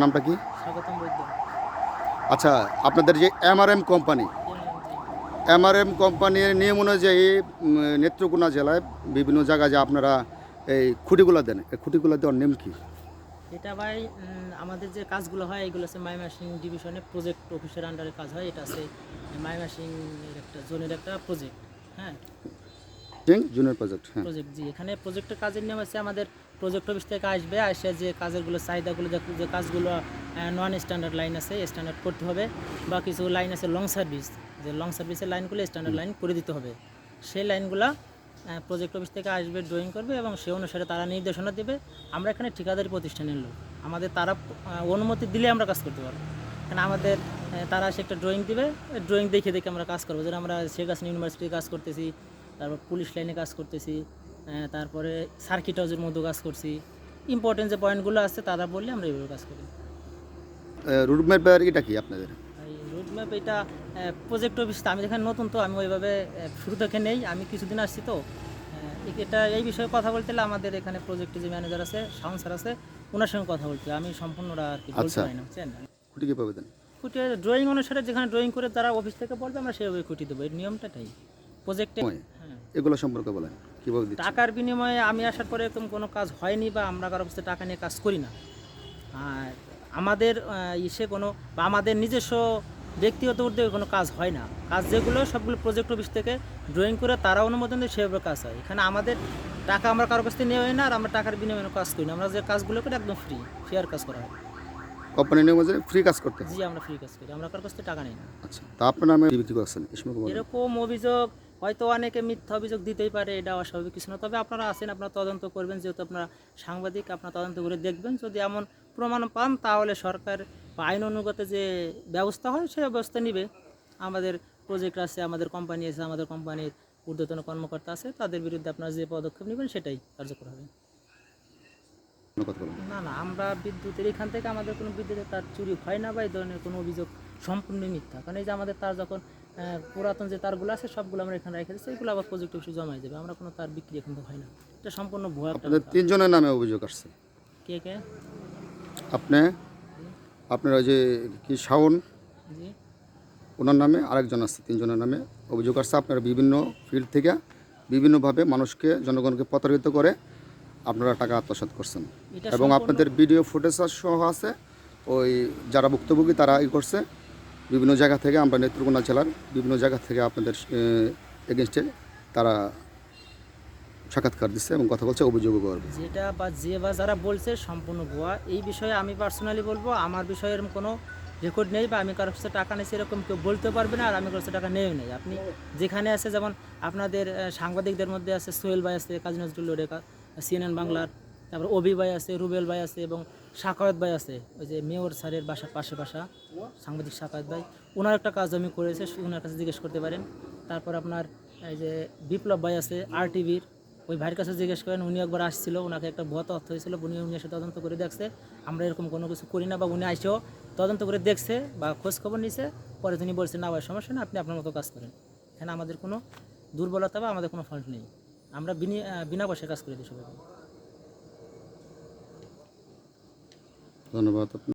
নামটা কি? স্বাগতম বৈদ্য। আচ্ছা, আপনাদের যে এমআরএম কোম্পানি, এমআরএম কোম্পানির নিয়ম অনুযায়ী নেত্রকোনা জেলায় বিভিন্ন জায়গায় যে আপনারা এই খুঁটিগুলো দেন, এই খুঁটিগুলো দেওয়ার নিয়ম কি? এটা ভাই আমাদের যে কাজগুলো হয় এগুলো আছে ময়মনসিংহ ডিভিশনে প্রজেক্ট অফিসের আন্ডারে কাজ হয়। এটা আছে ময়মনসিংহের একটা জোনের একটা প্রজেক্ট। হ্যাঁ, জুনিয়র প্রজেক্ট, হ্যাঁ। প্রজেক্ট জি, এখানে প্রজেক্টের কাজের নিয়ম আছে। আমাদের প্রজেক্ট অফিস থেকে আসবে, আসে যে কাজেরগুলো চাহিদাগুলো যে কাজগুলো নন স্ট্যান্ডার্ড লাইন আছে স্ট্যান্ডার্ড করতে হবে, বা কিছু লাইন আছে লং সার্ভিস, যে লং সার্ভিসের লাইনগুলো স্ট্যান্ডার্ড লাইন করে দিতে হবে। সেই লাইনগুলো প্রজেক্ট অফিস থেকে আসবে, ড্রয়িং করবে এবং সে অনুসারে তারা নির্দেশনা দেবে। আমরা এখানে ঠিকাদারি প্রতিষ্ঠানের লোক, আমাদের তারা অনুমতি দিলে আমরা কাজ করতে পারবো। কারণ আমাদের তারা সে একটা ড্রয়িং দিবে, ড্রয়িং দেখে দেখে আমরা কাজ করবো। যেন আমরা শেখ হাসিনা ইউনিভার্সিটি কাজ করতেছি, তারপর পুলিশ লাইনে কাজ করতেছি, তারপরে সার্কিট হাউসের মধ্যে কাজ করছি। ইম্পর্টেন্ট যে পয়েন্টগুলো আছে তারা বললে আমরা এইভাবে কাজ করি। রুটম্যাপ এটা কি আপনাদের? এই রোড ম্যাপ এটা প্রজেক্ট অফিস, আমি এখানে নতুন, তো আমি ওইভাবে শুরু থেকে নেই, আমি কিছুদিন আসছি। তো এটা এই বিষয়ে কথা বলতে হলে আমাদের এখানে প্রজেক্টে যে ম্যানেজার আছে, শাওন স্যার আছে, ওনার সঙ্গে কথা বলতে হয়। আমি সম্পূর্ণটা আর কি বলতে আচ্ছা, পারি না, বুঝছেন। খুঁটি কীভাবে দেন? খুঁটি ড্রয়িং অনুসারে যেখানে ড্রয়িং করে তারা অফিস থেকে বলবে, আমরা সেভাবে খুঁটি দেবো। এই নিয়মটাই প্রজেক্টে। হ্যাঁ, এগুলো সম্পর্কে বলেন, কীভাবে দিচ্ছেন? টাকার বিনিময়ে আমি আসার পরে এরকম কোনো কাজ হয়নি, বা আমরা কারো কাছে টাকা নিয়ে কাজ করি না। আর আমাদের ইসে কোনো বা আমাদের নিজস্ব ব্যক্তিগত উদ্যোগে কোনো কাজ হয় না। কাজ যেগুলো সবগুলো প্রজেক্ট অফিস থেকে ড্রয়িং করে তারা অনুমোদন দিয়ে সেভাবে কাজ হয়। এখানে আমাদের টাকা আমরা কারো কাছ থেকে নেওয়া হয় না, আর আমরা টাকার বিনিময়ে কাজ করি না। আমরা যে কাজগুলো করি একদম ফ্রি কাজ করা হয়। কোম্পানির নিয়ম অনুযায়ী ফ্রি কাজ করতে হয়? জি, আমরা ফ্রি কাজ করি, আমরা কারো কাছ থেকে টাকা নিই না। আচ্ছা, তা আপনার নামে বিক্রি করছেন এই সময় বলেন। এরকম অভিযোগ হয়তো অনেকে মিথ্যা অভিযোগ দিতেই পারে, এটা অস্বাভাবিক কিছু না। তবে আপনারা আছেন, আপনারা তদন্ত করবেন, যেহেতু আপনারা সাংবাদিক, আপনারা তদন্ত করে দেখবেন। যদি এমন প্রমাণ পান তাহলে সরকার বা আইন অনুগত যে ব্যবস্থা হয় সেই ব্যবস্থা নেবে। আমাদের প্রজেক্ট আছে, আমাদের কোম্পানি আছে, আমাদের কোম্পানির ঊর্ধ্বতন কর্মকর্তা আছে, তাদের বিরুদ্ধে আপনারা যে পদক্ষেপ নেবেন সেটাই কার্যকর হবে। কোনো কথা বলেন। না না, আমরা বিদ্যুতের এখান থেকে আমাদের কোনো বিদ্যুতের তার চুরি হয় না, বা এই ধরনের কোনো অভিযোগ সম্পূর্ণ মিথ্যা। কারণ এই যে আমাদের তার যখন পুরাতন যে তারগুলো আছে সবগুলো আমরা এখানে রেখে দিচ্ছি, এগুলো আবার প্রজেক্ট অফিসে জমা যাবে। আমরা কোনো তার বিক্রি এখন তো হয় না, এটা সম্পূর্ণ ভুয়া একটা আপনাদের কথা। তিনজনের নামে অভিযোগ আসছে। কে কে? আপনি, আপনার ওই যে কি শাওন, জি, ওনার নামে আরেকজন আছে, তিনজনের নামে অভিযোগ আসছে। আপনারা বিভিন্ন ফিল্ড থেকে বিভিন্নভাবে মানুষকে, জনগণকে প্রতারিত করে আপনারা টাকা আত্মসাৎ করছেন, এটা এবং আপনাদের ভিডিও ফুটেজ সহ আছে। ওই যারা ভুক্তভোগী তারা করছে বিভিন্ন জায়গা থেকে, আমরা নেত্রকোনা জেলার বিভিন্ন জায়গা থেকে আপনাদের এগেনস্টে তারা সাক্ষাৎকার দিচ্ছে এবং কথা বলছে, অভিযোগও করবে। যেটা বা যারা বলছে সম্পূর্ণ ভুয়া। এই বিষয়ে আমি পার্সোনালি বলবো, আমার বিষয়ে এরকম কোনো রেকর্ড নেই, বা আমি কারোর কাছে টাকা নিয়েছি এরকম কেউ বলতে পারবে না, আর আমি কারোর কাছে টাকা নেই নেই। আপনি যেখানে আছে, যেমন আপনাদের সাংবাদিকদের মধ্যে আছে সোহেল ভাই আছে, কাজী নজরুল রেখা, CNN বাংলার, তারপর অভি ভাই আছে, রুবেল ভাই আছে, এবং সাকায়েত ভাই আছে, ওই যে মেয়র স্যারের বাসার পাশে বাসা সাংবাদিক সাকায়েত ভাই। ওনার একটা কাজ আমি করেছে, ওনার কাছে জিজ্ঞেস করতে পারেন। তারপর আপনার এই যে বিপ্লব ভাই আছে RTV-র, ওই ভাইয়ের কাছে জিজ্ঞেস করেন। উনি একবার আসছিল, ওনাকে একটা ভুয়া তথ্য হয়েছিল, উনি এসে তদন্ত করে দেখছে আমরা এরকম কোনো কিছু করি না, বা উনি আসেও তদন্ত করে দেখছে বা খোঁজ খবর নিছে। পরে তিনি বলছেন, না ভাই সমস্যা না, আপনি আপনার মতো কাজ করেন। এখানে আমাদের কোনো দুর্বলতা বা আমাদের কোনো ফল্ট নেই, আমরা বিনা পয়সায় কাজ করে দিই সবাইকে। ধন্যবাদ।